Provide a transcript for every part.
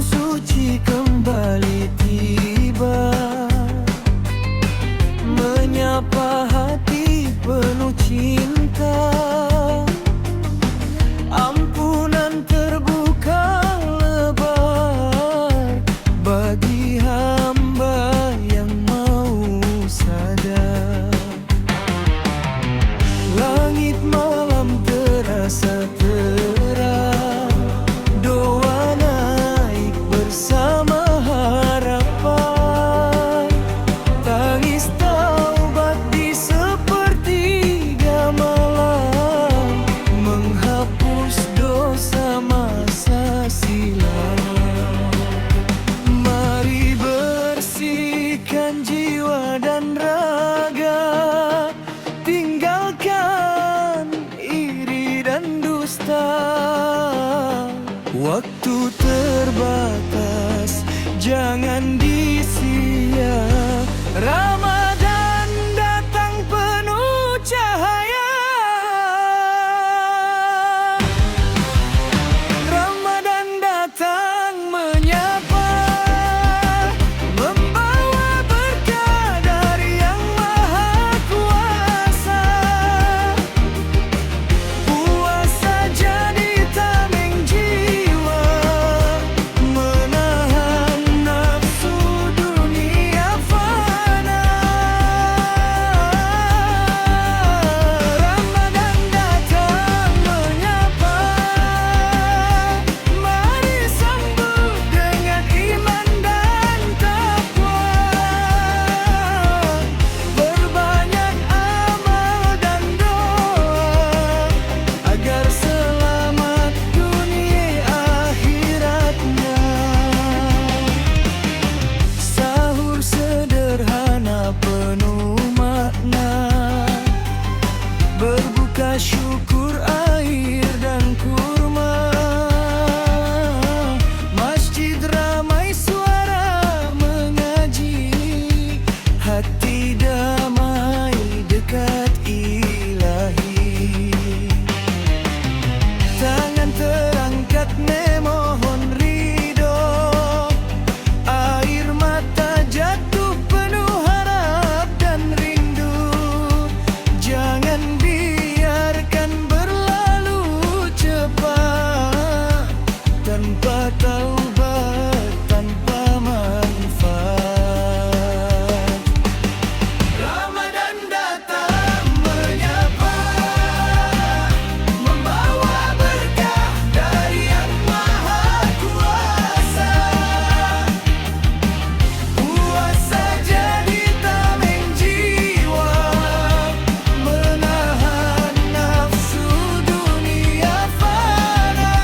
suci kembali tiba, menyapa hati penuh cinta. Ampunan terbuka lebar bagi hamba yang mau sadar. Langit malam terasa terang, doa naik bersama harapan. Tangis taubat di sepertiga malam, menghapus dosa masa silam. Mari bersihkan jiwa dan raga, tinggalkan iri dan dusta. Waktu terbatas, jangan disia. Ramadan datang penuh cahaya. Ramadan datang menyapa, membawa berkah dari Yang Maha Kuasa. Puasa jadi tameng jiwa, menahan nafsu dunia fana. Ramadan datang menyapa, mari sambut dengan iman dan takwa. Berbanyak amal dan doa, agar selamat dunia akhiratnya. Sahur sederhana penuh makna, berbuka syukur air dan kurma. Masjid ramai suara mengaji, hati damai dekat Ilahi. Tangan terangkat memohon ridho, air mata jatuh penuh harap dan rindu. Jangan biarkan berlalu cepat, tanpa taubat, tanpa manfaat. Ramadan datang menyapa, membawa berkah dari Yang Maha Kuasa. Puasa jadi tameng jiwa, menahan nafsu dunia fana.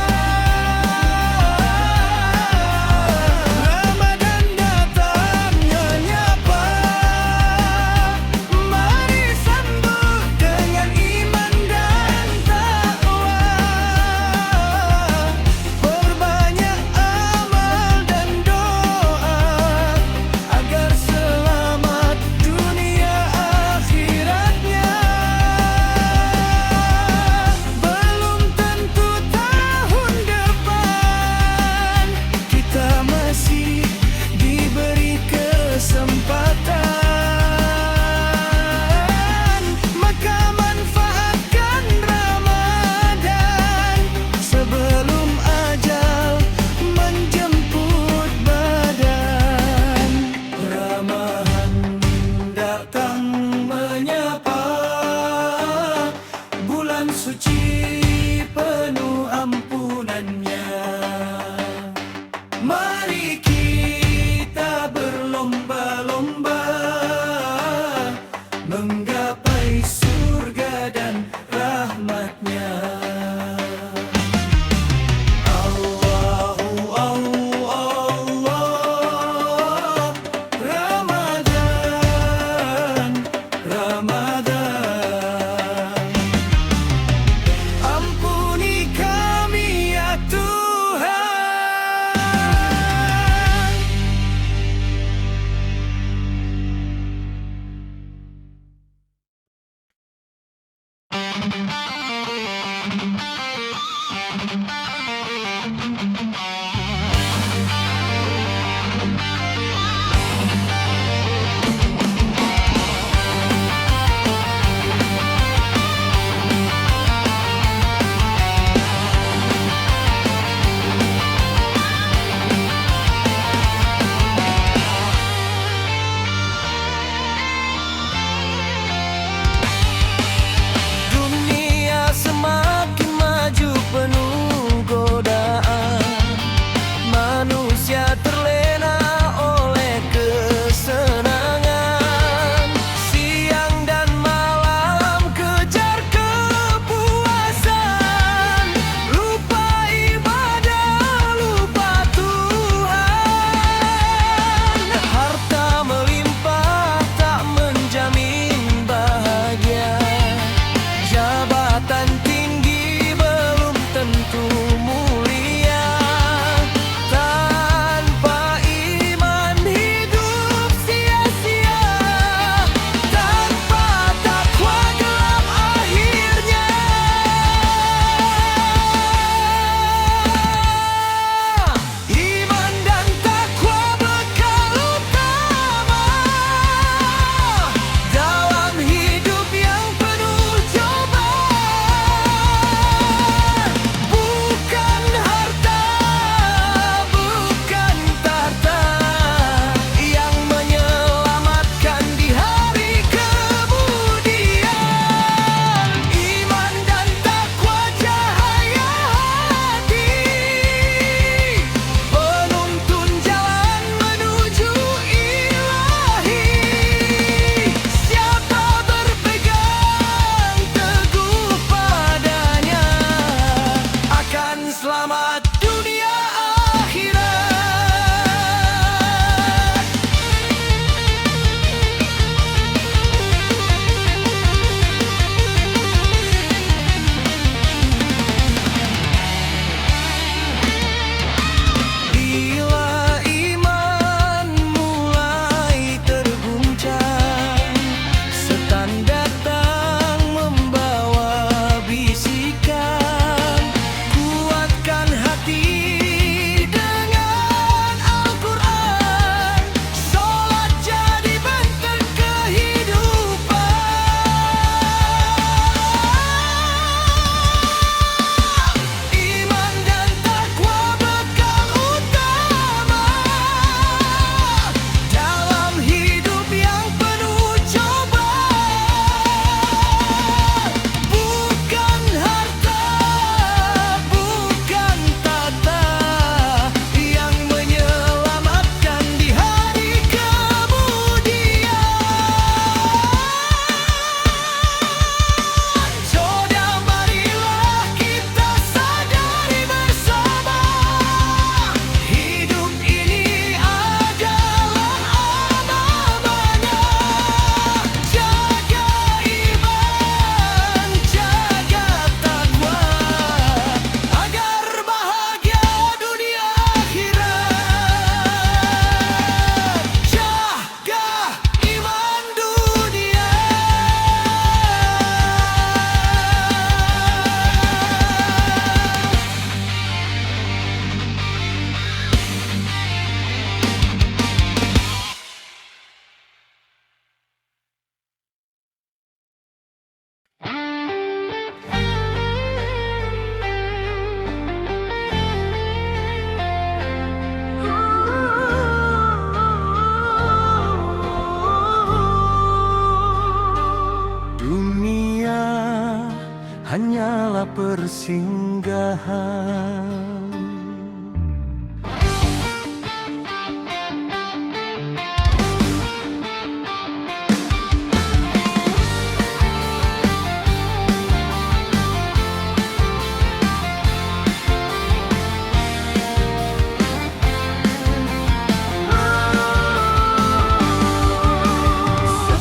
persinggahan.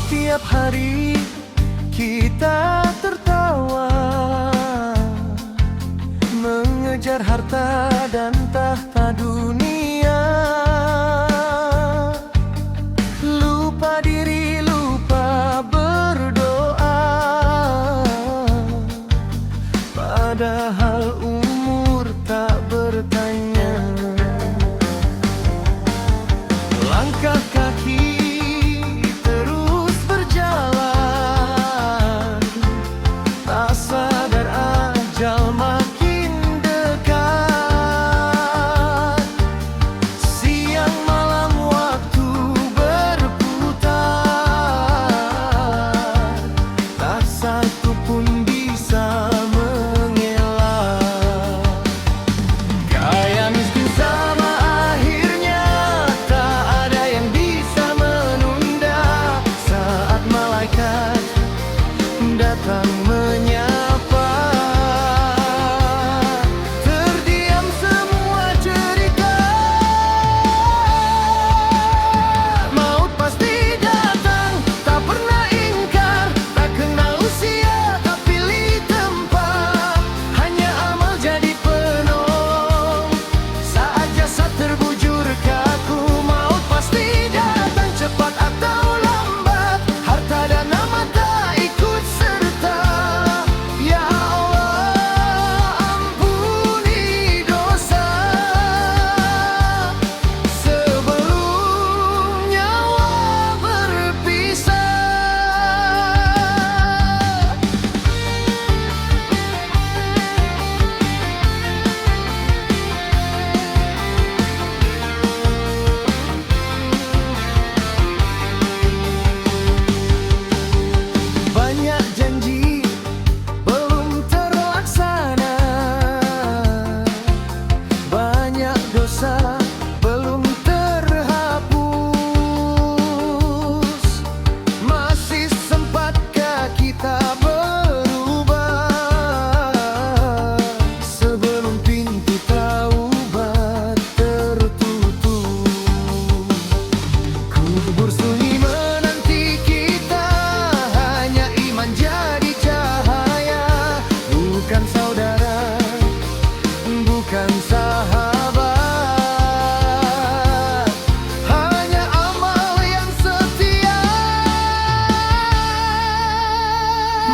Setiap hari kita tertawa, mengejar harta dan tahta dunia, lupa diri, lupa berdoa, padahal umur tak bertanya. Langkah kaki terus berjalan, tak sadar ajal makin dekat. Siang malam waktu berputar, tak satu pun bisa mengelak. Kaya miskin sama akhirnya, tak ada yang bisa menunda. Saat malaikat datang menyapa, terdiam semua cerita. Maut pasti datang, tak pernah ingkar, tak kenal usia, tak pilih tempat. Hanya amal jadi penolong, saat jasad terbujur kaku. Maut pasti datang, cepat atau lambat, harta dan nama tak ikut serta. Ya Allah, ampuni dosa sebelum nyawa berpisah. Banyak janji belum terlaksana, banyak dosa belum terhapus. Masih sempatkah kita berubah sebelum pintu taubat tertutup? Kubur sunyi menanti kita, hanya iman jadi cahaya. Bukan saudara, bukan sahabat, hanya amal yang setia.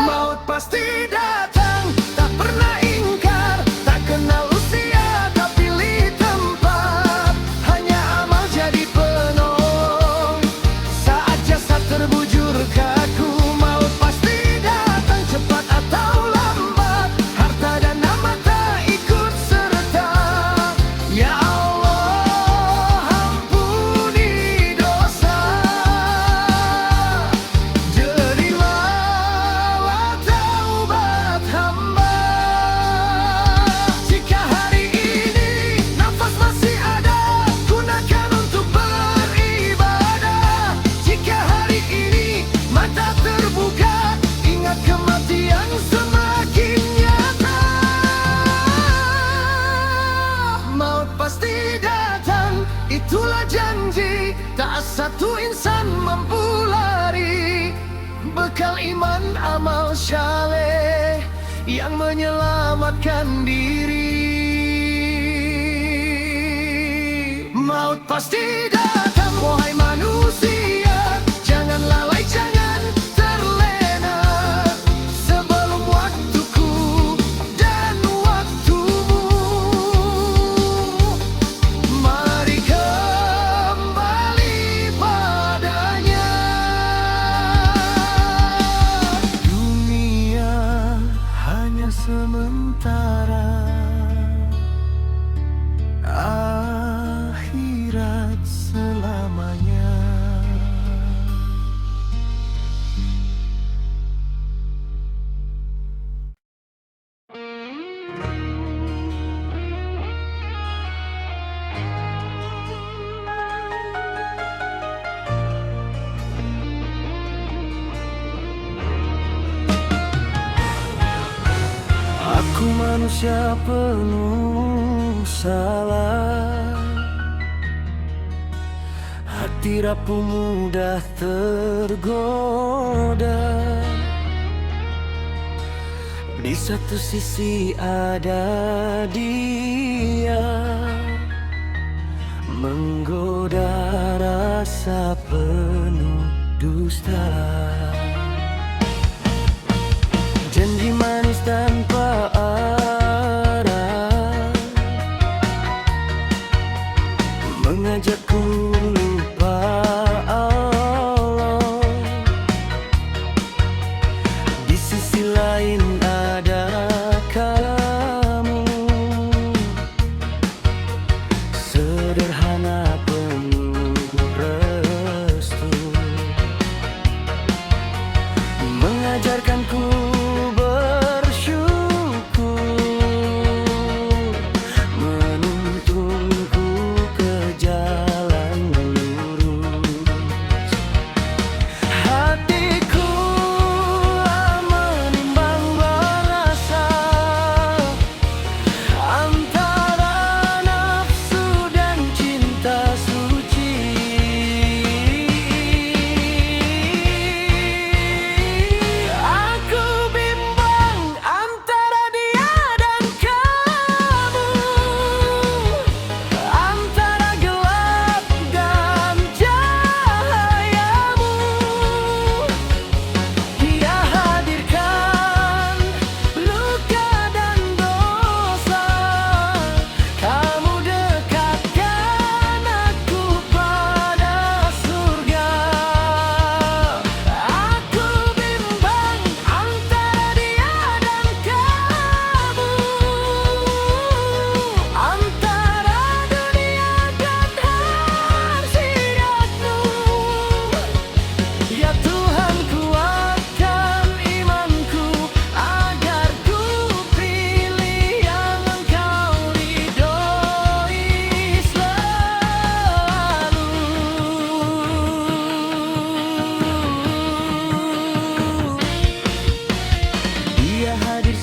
Maut pasti datang, tak pernah ingkar, tak kenal usia, tak pilih tempat. Hanya amal jadi penolong, saat jasad terbujur kaku. Maut pasti datang, cepat atau lambat, harta dan nama tak ikut serta. Ya Allah, ampuni dosa, jadilah taubat hamba. Jika hari ini nafas masih ada, gunakan untuk beribadah. Jika hari ini mata terbuka, ingat kematian semakin nyata. Maut pasti datang, itulah janji, tak satu insan mampu lari. Bekal iman amal syaleh yang menyelamatkan diri. Maut pasti datang, wahai manusia, jangan lalai, jangan terlena. Sebelum waktuku dan waktumu, mari kembali padanya. Dunia hanya sementara, akhirat selamanya. manusia penuh salah, hati rapuh mudah tergoda. Di satu sisi ada dia, menggoda rasa penuh dusta. Janji manis tanpa arah, mengajakku lupa Allah. Di sisi lain ada kamu, sederhana penuh restu, mengajarkanku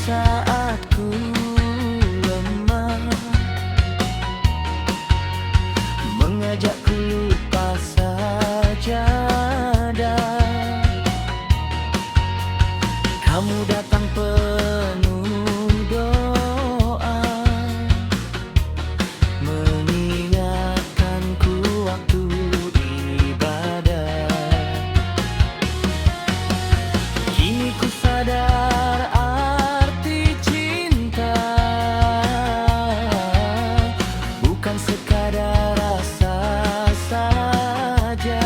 saat ku lemah, mengajakku lupa sajadah. Kamu datang penuh doa, mengingatkanku waktu ibadah. Kini ku sadar arti cinta bukan sekadar rasa saja.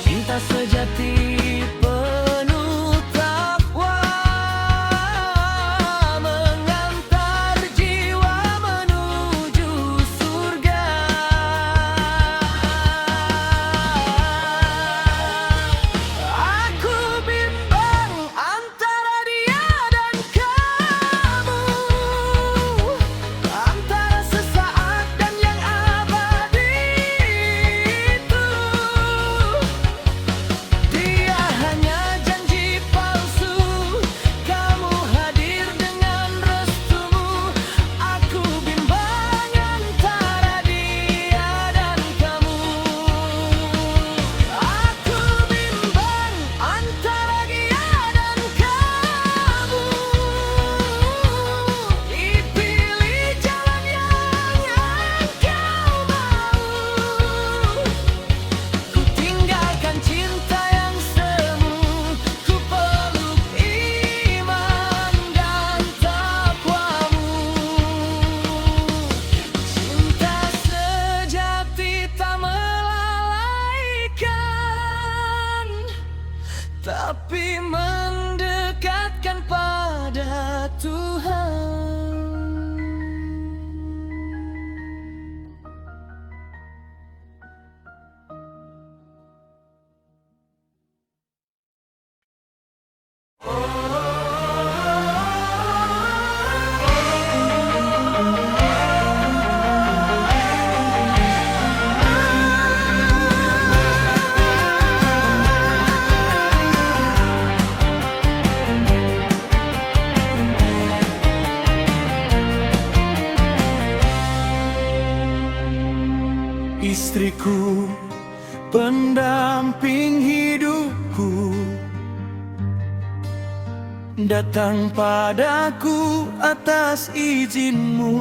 Cinta sejati penuh takwa, mengantar jiwa menuju surga. Aku bimbang antara dia dan kamu, istriku, pendamping hidupku, datang padaku atas izinmu.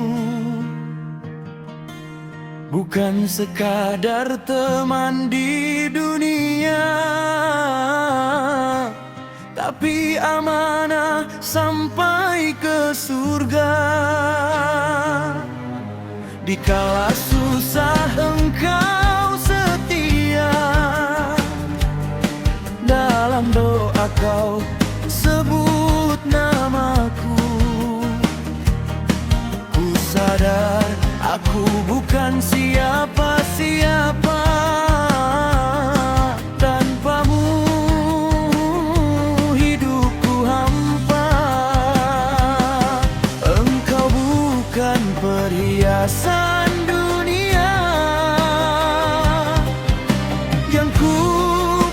Bukan sekadar teman di dunia, tapi amanah sampai ke surga. Dikala susah engkau setia, dalam doa kau sebut namaku. Ku sadar aku bukan siapa-siapa, tanpamu hidupku hampa. Engkau bukan perhiasan dunia yang ku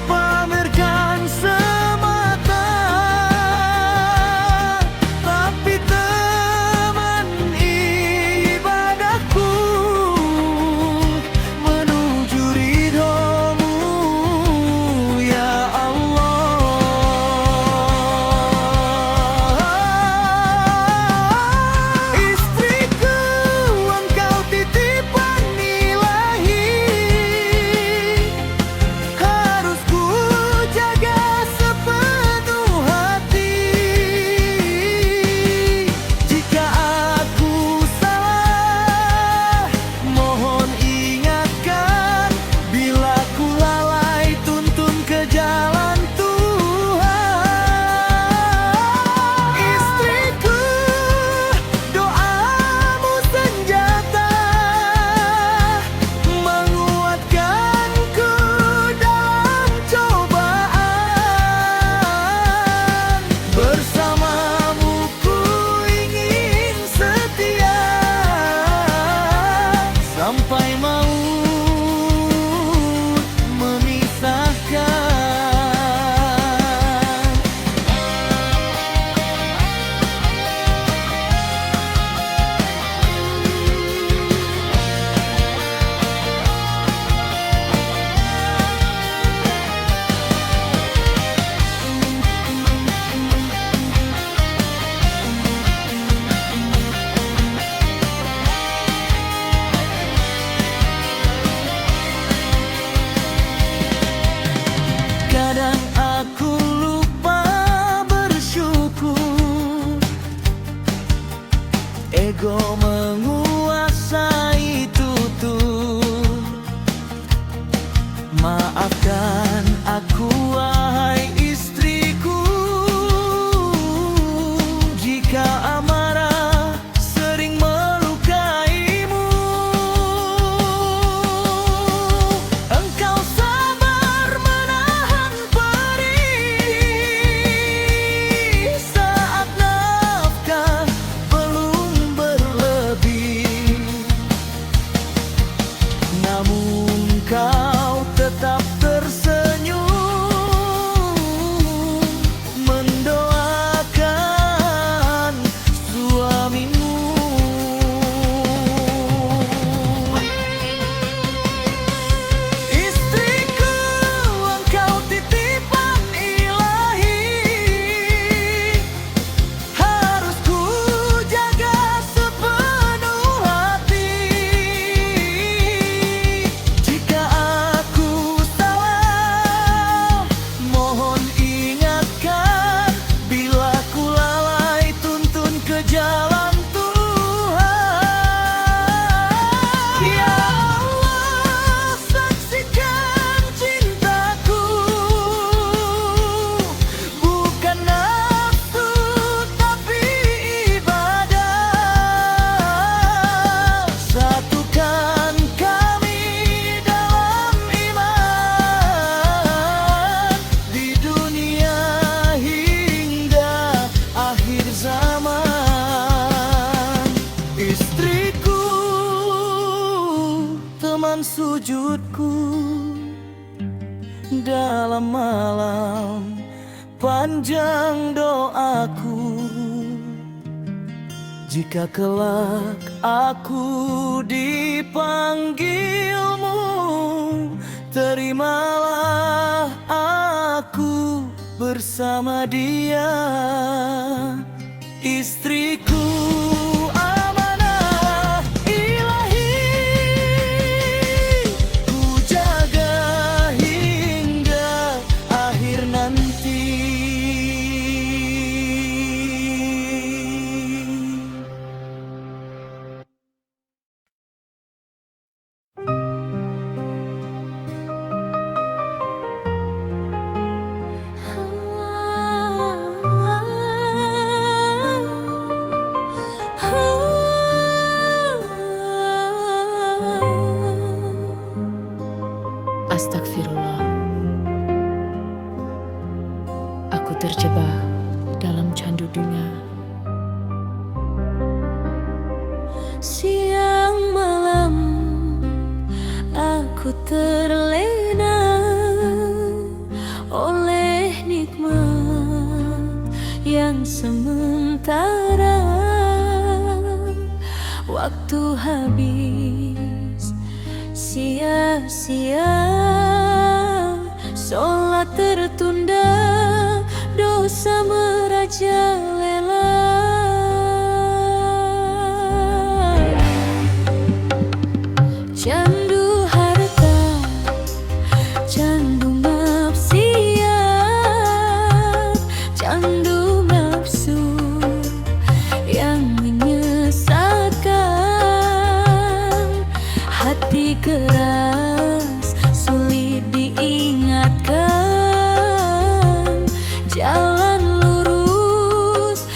pamerkan semata, tapi teman ibadahku menuju ridhomu, ya Allah. Istriku, engkau titipan ilahi, harus ku jaga sepenuh hati. Jika aku salah, mohon ingatkan. Bila ku lalai, tuntun ke jalan Tuhan. Istriku, doamu senjata menguatkanku dalam cobaan. Bersamamu ku ingin setia sampai maut memisahkan. Kadang aku lupa bersyukur, ego menguasai tutur. Maafkan aku wahai istriku, jika amarah sering melukaimu. Engkau sabar menahan perih saat nafkah belum berlebih, namun kau tetap tersenyum mendoakan suamimu. Istriku, engkau titipan ilahi, harus ku jaga sepenuh hati. Jika aku salah, mohon ingatkan. Bila ku lalai, tuntun ke jalan Tuhan. Ya Allah, saksikan cintaku, bukan nafsu tapi ibadah. Satukan kami dalam iman, di dunia hingga akhir zaman. Istriku, teman sujudku dalam malam panjang doaku. Jika kelak aku dipanggilmu, terimalah aku bersama dia, istriku amanah ilahi, ku jaga hingga akhir nanti. Astagfirullah, aku terjebak dalam candu dunia. Siang malam aku terlena oleh nikmat yang sementara. Waktu habis sia-sia, sholat tertunda, dosa merajalela. Candu harta, candu maksiat, candu nafsu yang menyesatkan. Hati keras sulit diingatkan, jalan lurus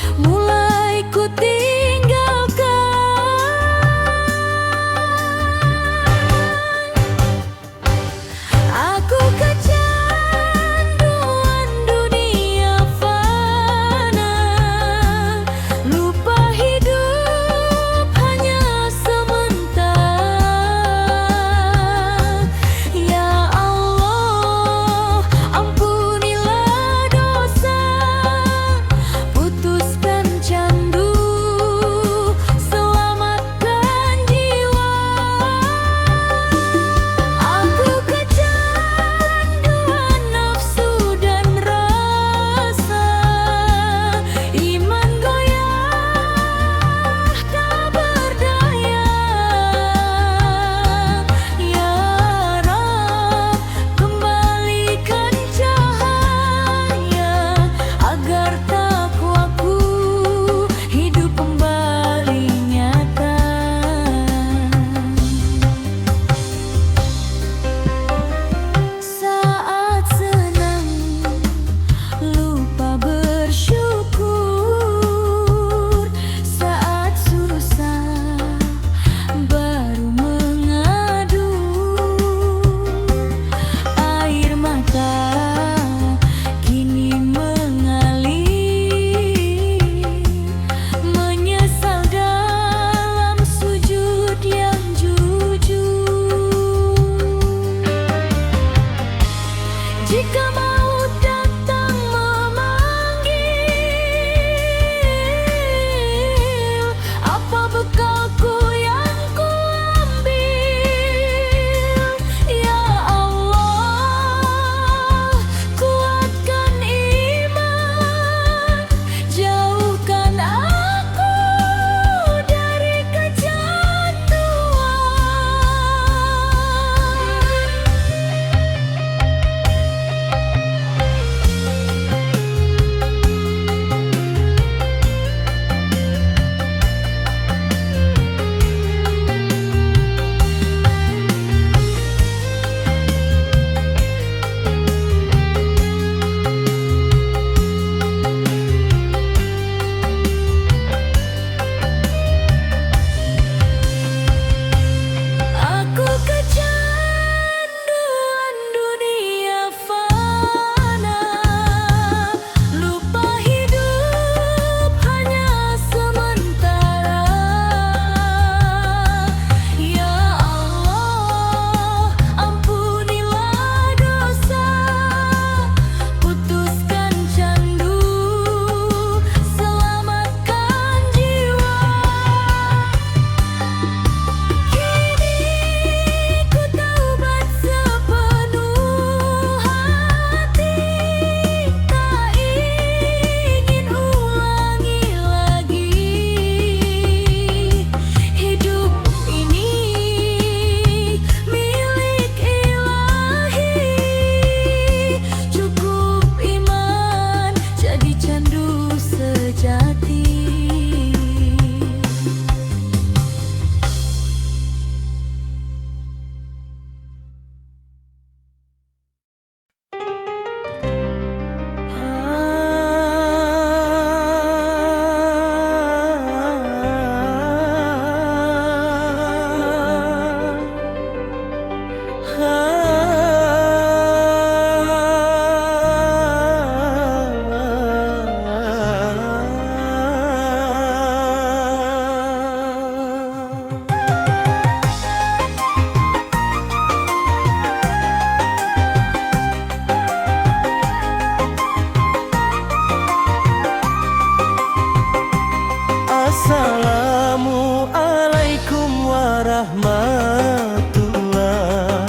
rahmatullah.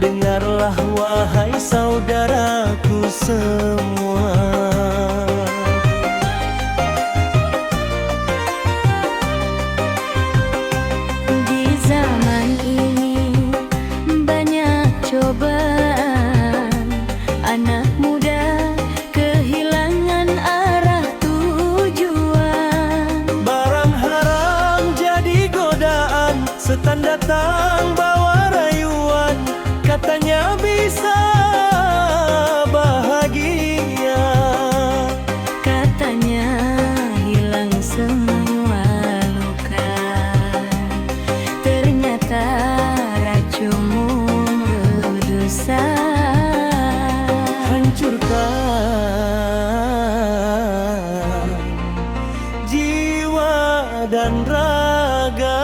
Dengarlah wahai saudaraku semua. Di zaman ini banyak cobaan, anak muda kehilangan arah tujuan. Barang haram jadi godaan, setan datang bawa rayuan, katanya bisa bahagia, Katanya hilang semua luka, ternyata racunmu berdosa. hancurkan jiwa dan raga.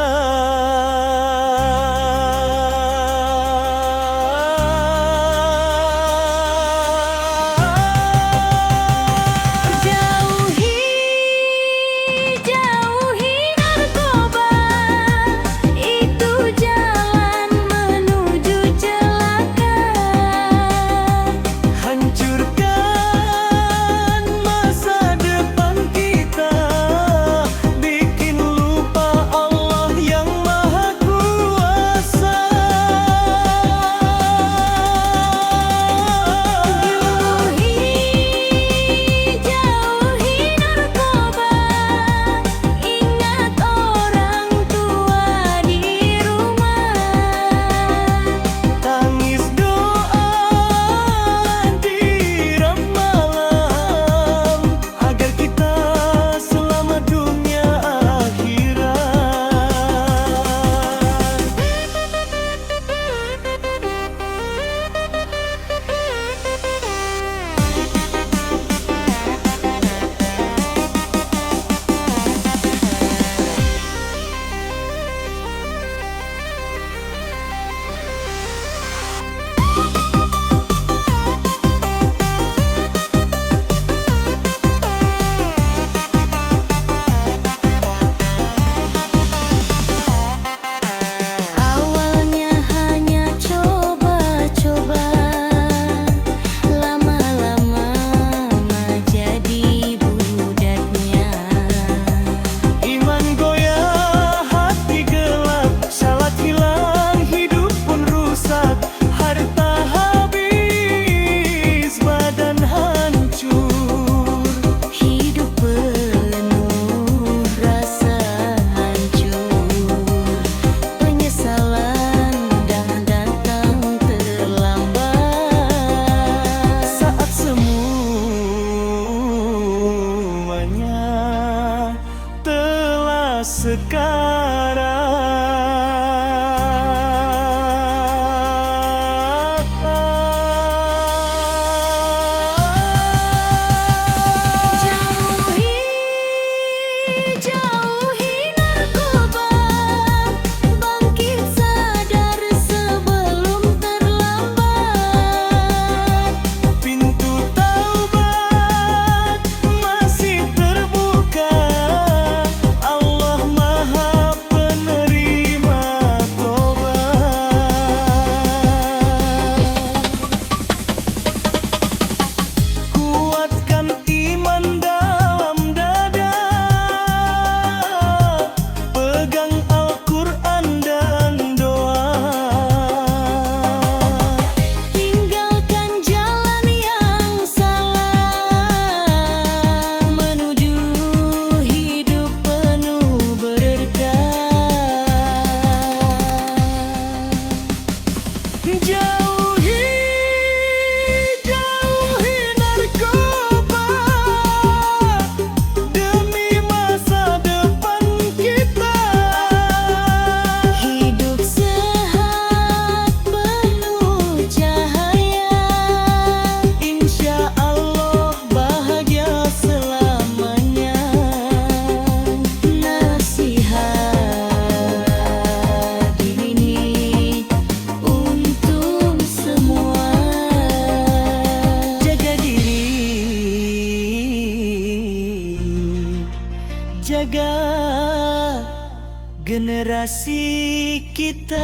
generasi kita.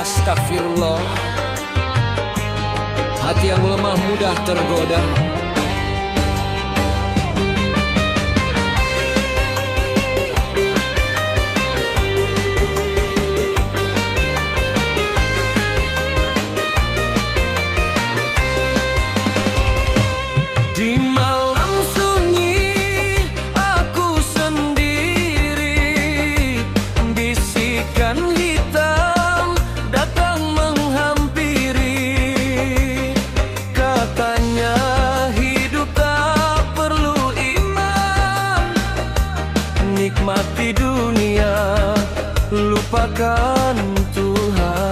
Astagfirullah, hati yang lemah mudah tergoda. Di malam sunyi aku sendiri, bisikan hitam datang menghampiri. Katanya hidup tak perlu iman, nikmati dunia, lupakan Tuhan.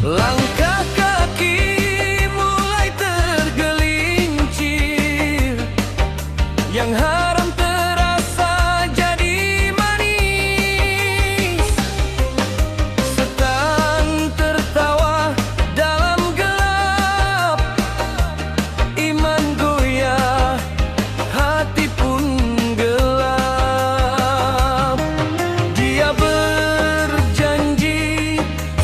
Langkah kaki mulai tergelincir, yang haram terasa jadi manis. Setan tertawa dalam gelap, iman goyah, hati pun gelap. Dia berjanji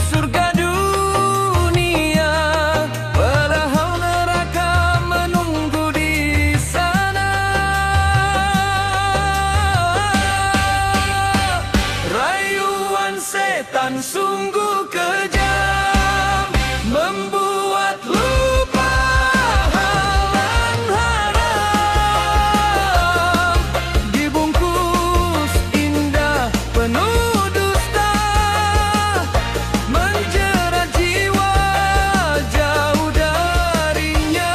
surga dunia, padahal neraka menunggu di sana. Rayuan setan sungguh kejam, membuat lupa halal haram. Dibungkus indah penuh dusta, menjerat jiwa jauh darinya.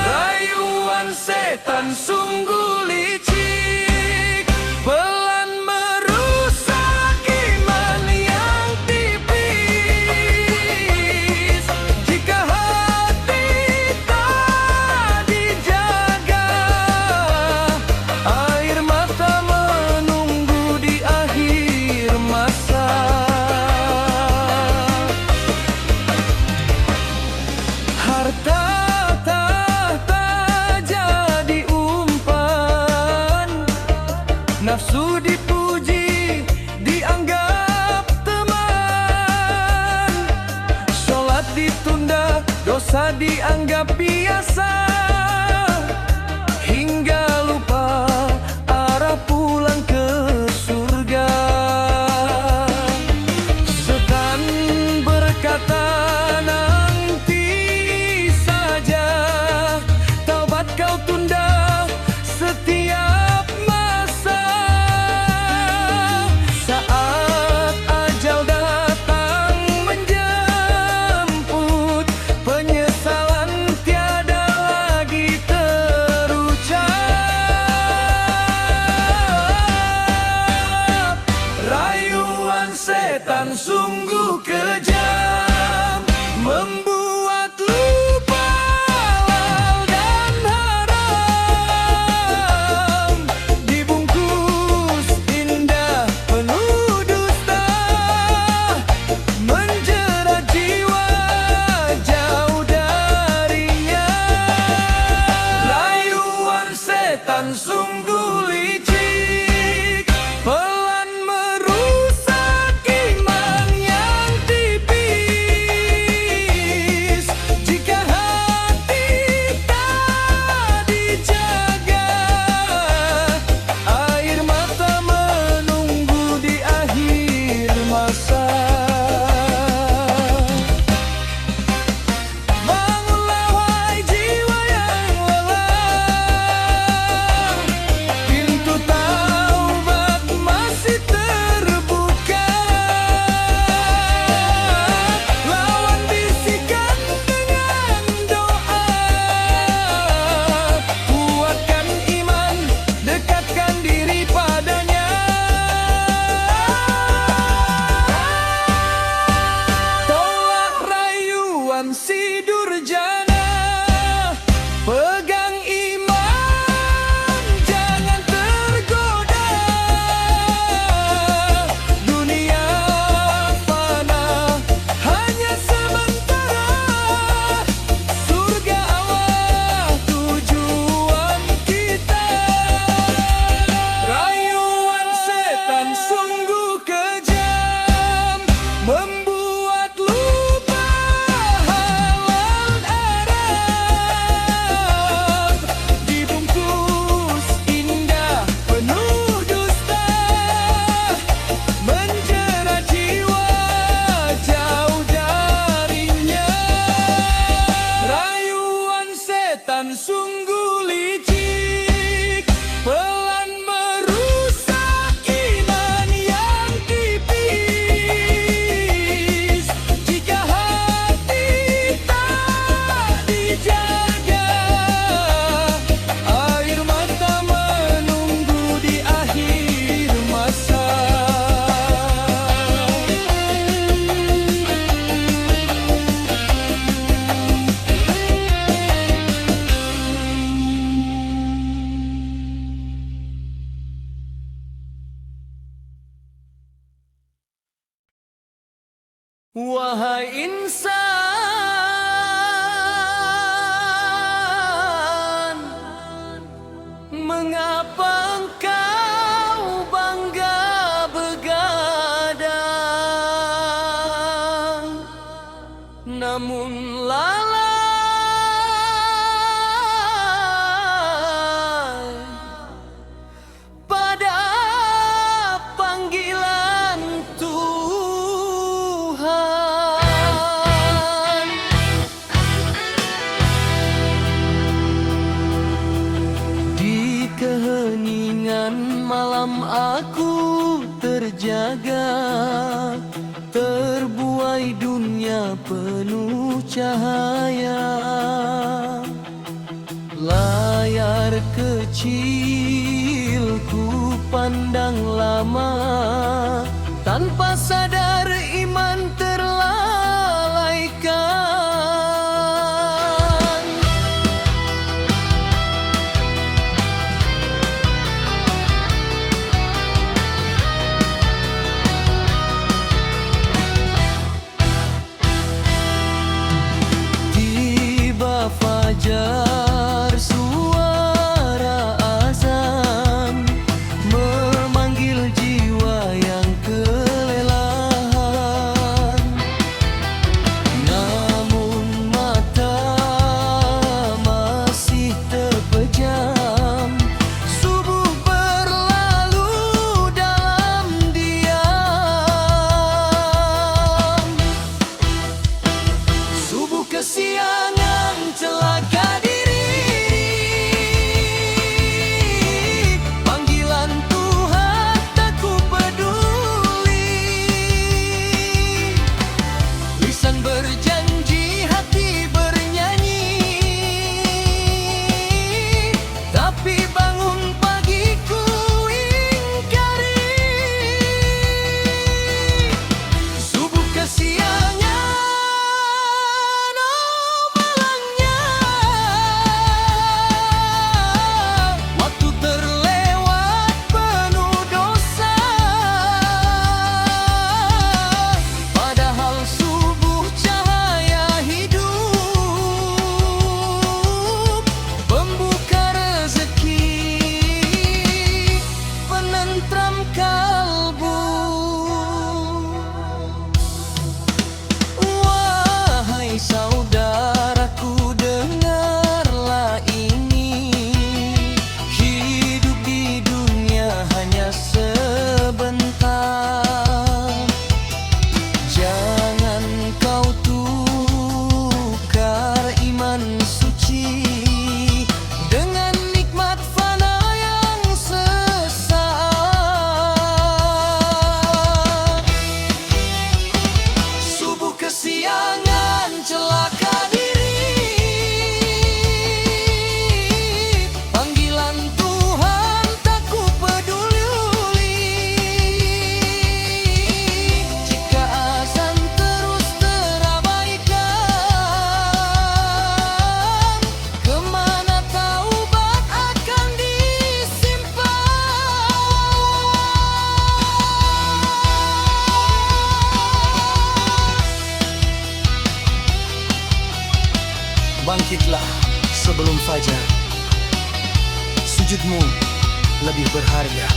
Rayuan setan sungguh licik, pelan merusak iman yang tipis. Jika hati tak dijaga, air mata menunggu di akhir masa. Harta tahta jadi umpan, nafsu dipuji dianggap teman. Sholat ditunda, dosa dianggap biasa, hingga lupa arah pulang ke surga. Setan berkata nanti saja, taubat kau tunda setiap masa. Saat ajal datang menjemput, penyesalan tiada lagi terucap. Rayuan setan sungguh kejam, membuat lupa halal dan haram. Dibungkus indah penuh dusta, menjerat jiwa jauh darinya. Rayuan setan sungguh licik, pelan merusak iman yang tipis. Jika hati tak dijaga, air mata menunggu di akhir masa. Bangunlah wahai jiwa yang lelah, Mengapa engkau bangga begadang, namun lalai pada panggilan Tuhan? Di keheningan malam aku terjaga, terbuai dunia penuh cahaya. Layar kecil ku pandang lama, tanpa sadar iman terlalaikan. Tiba fajar, suara azan memanggil jiwa yang kelelahan. Namun mata masih terpejam, subuh berlalu dalam diam. Subuh kesiangan celaka diri, panggilan Tuhan tak ku peduli. Lisan berjanji, hati bernyanyi, tapi bangun pagi ku ingkari. Subuh kesiangan, oh malangnya, waktu terlewat penuh dosa. Padahal subuh cahaya hidup, pembuka rezeki, penentram kalbu. Wahai saudaraku, dengarlah ini, hidup di dunia hanya sebentar. Jangan kau tukar iman suci dengan nikmat fana yang sesaat. Subuh kesiangan celaka diri, panggilan Tuhan tak ku peduli. Jika azan terus terabaikan, kemana taubat akan disimpan? Bangkitlah sebelum fajar, sujudmu lebih berharga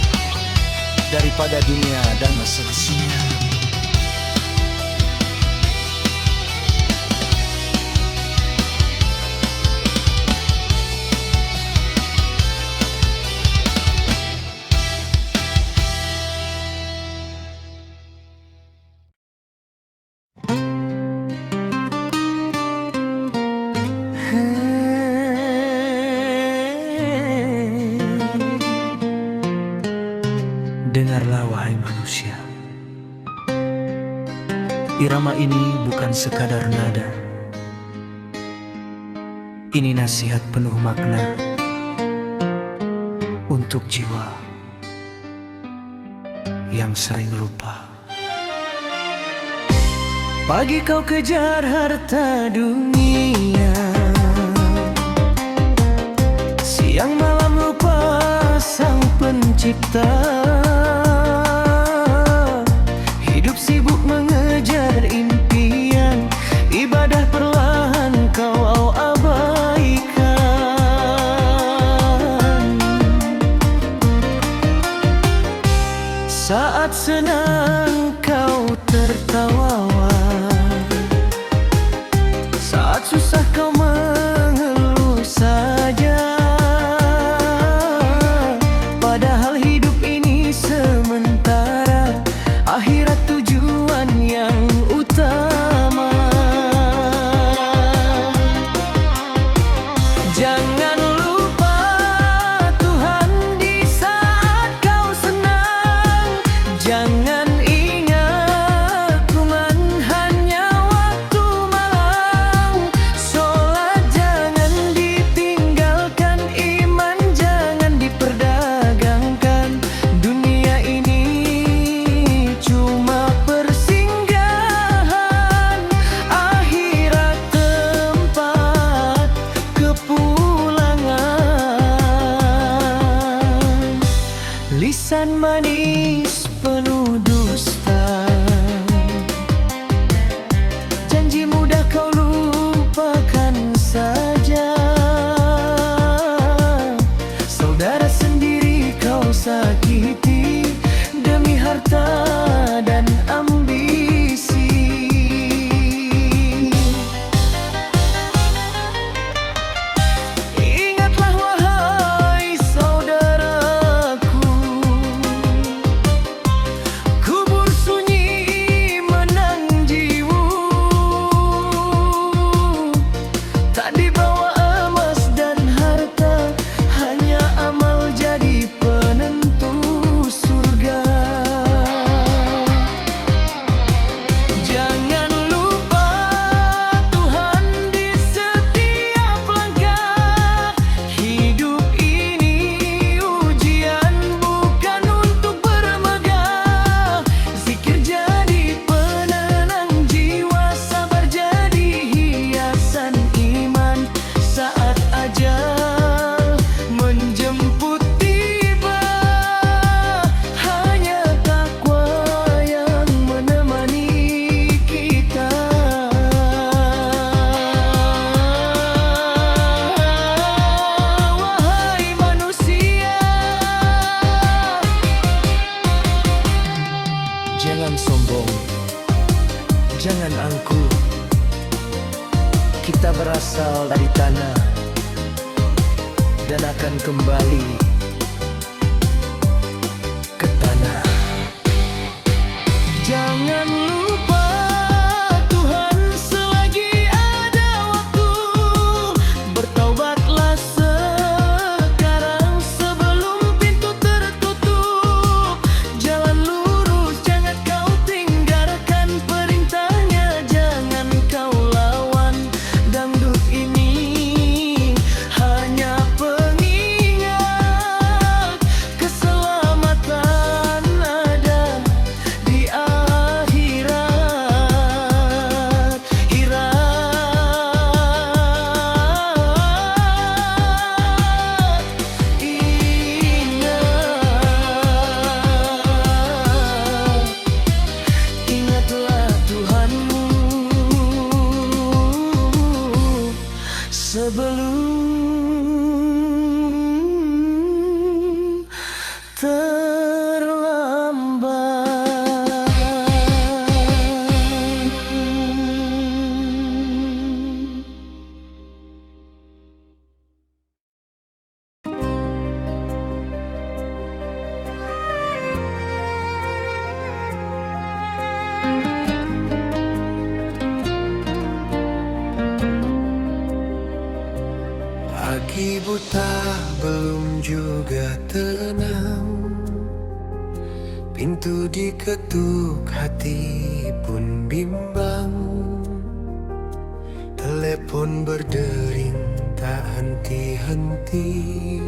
daripada dunia dan seisinya. Dengarlah wahai manusia, irama ini bukan sekadar nada. Ini nasihat penuh makna untuk jiwa yang sering lupa. Pagi kau kejar harta dunia, siang malam lupa sang pencipta. Hidup sibuk mengejar impian, ibadah perlahan kau abaikan. Saat senang kau tertawa, saat susah kau mengeluh saja. Padahal hidup ini sementara, akhirat tujuan yang utama. Jangan lupa Tuhan di saat kau senang. Jangan ingat kuman hanya waktu malam. Sholat jangan ditinggalkan, iman jangan diperdagangkan. Dunia ini cuma persinggahan, akhirat tempat kepulangan. Lisan manis penuh dusta, janji mudah kau lupakan saja. Saudara sendiri kau sakiti demi harta dan ambisi. Ingatlah wahai saudaraku, kubur sunyi menang jiwu. Tak dibawa emas dan harta, hanya amal jadi penentu surga. Jangan lupa Tuhan di setiap langkah. Hidup ini ujian bukan untuk bermegah. Zikir jadi penenang jiwa, sabar jadi hiasan iman. Saat ajal menjemput tiba, hanya takwa yang menemani kita. Wahai manusia, jangan sombong, jangan angkuh. Kita berasal dari tanah dan akan kembali ke tanah. Jangan lupa Tuhan selagi ada waktu. Bertaubatlah sekarang sebelum pintu tertutup. Jalan lurus jangan kau tinggalkan, perintahnya jangan kau lawan. Dangdut ini hanya pengingat, keselamatan ada di akhirat. Ingatlah Tuhanmu sebelum terlambat. Pagi buta belum juga tenang, pintu diketuk hati pun bimbang. Telepon berdering tak henti-henti,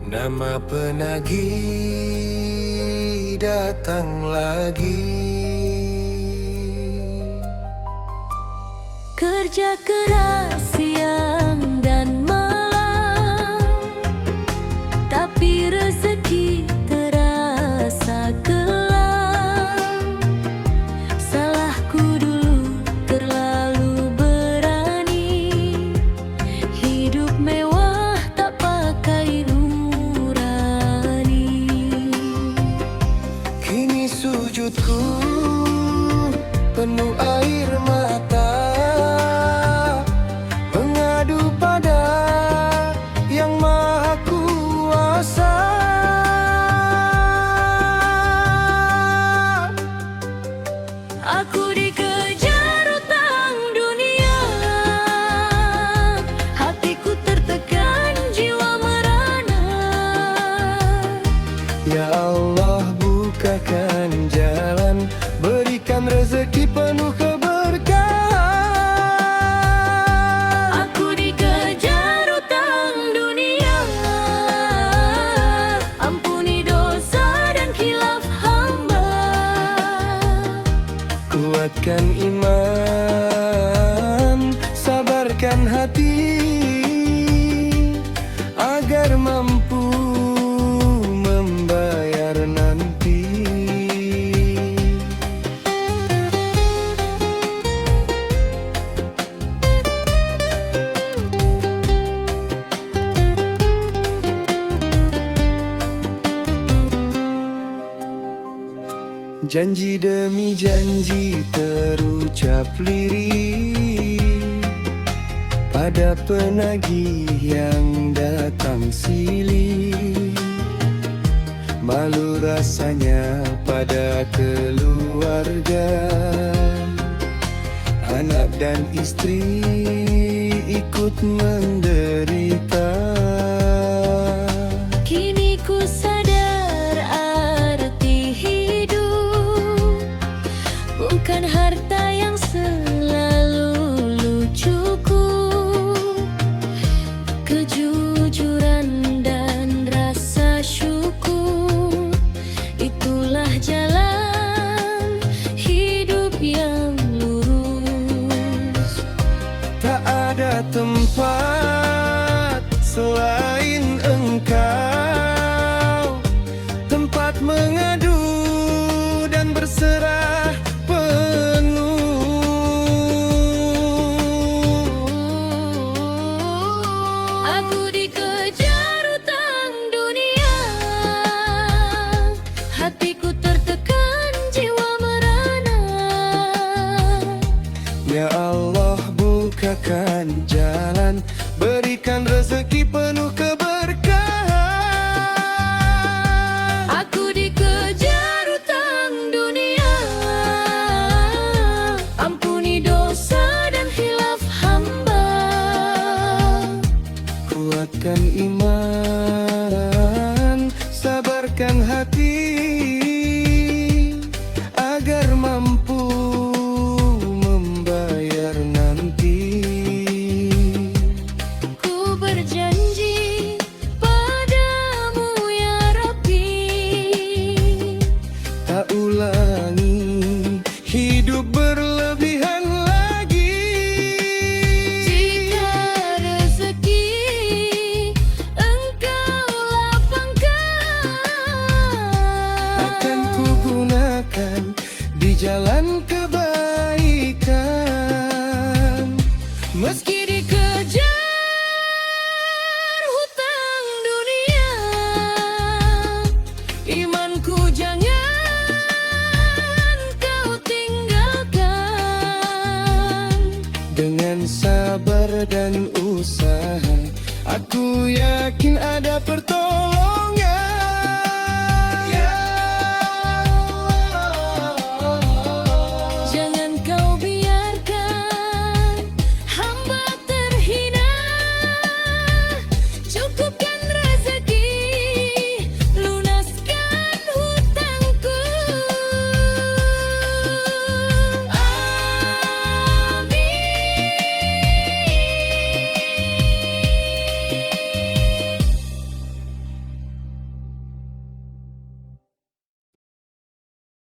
nama penagih datang lagi. Kerja keras siang dan malam, tapi rezeki terasa kelam. Salahku dulu terlalu berani, hidup mewah tak pakai nurani. Kuatkan iman, sabarkan hati, agar mampu membayar nanti. Janji demi janji terucap lirih pada penagih yang datang silih. Malu rasanya pada keluarga, anak dan istri ikut menderita. Kini ku sadar arti hidup bukan harta yang selalu cukup. Kejujuran dan rasa syukur, itulah jalan hidup yang lurus. Tak ada tempat selain Engkau, tempat mengadu dan berserah penuh. Aku dikejar hutang dunia, hatiku tertekan, jiwa merana. Ya Allah, bukakan jalan, berikan rezeki penuh keberkahan. Aku dikejar hutang dunia, ampuni dosa dan khilaf hamba. Kuatkan iman, sabarkan hati, agar mampu membayar nanti. Ku berjanji padamu ya Rabbi, Tak ulangi hidup berlebihan lagi. jika rezeki Engkau lapangkan, Akan kugunakan di jalan kebaikan. meski dikejar hutang dunia, imanku jangan kau tinggalkan. Dengan sabar dan usaha, aku yakin ada pertolongan.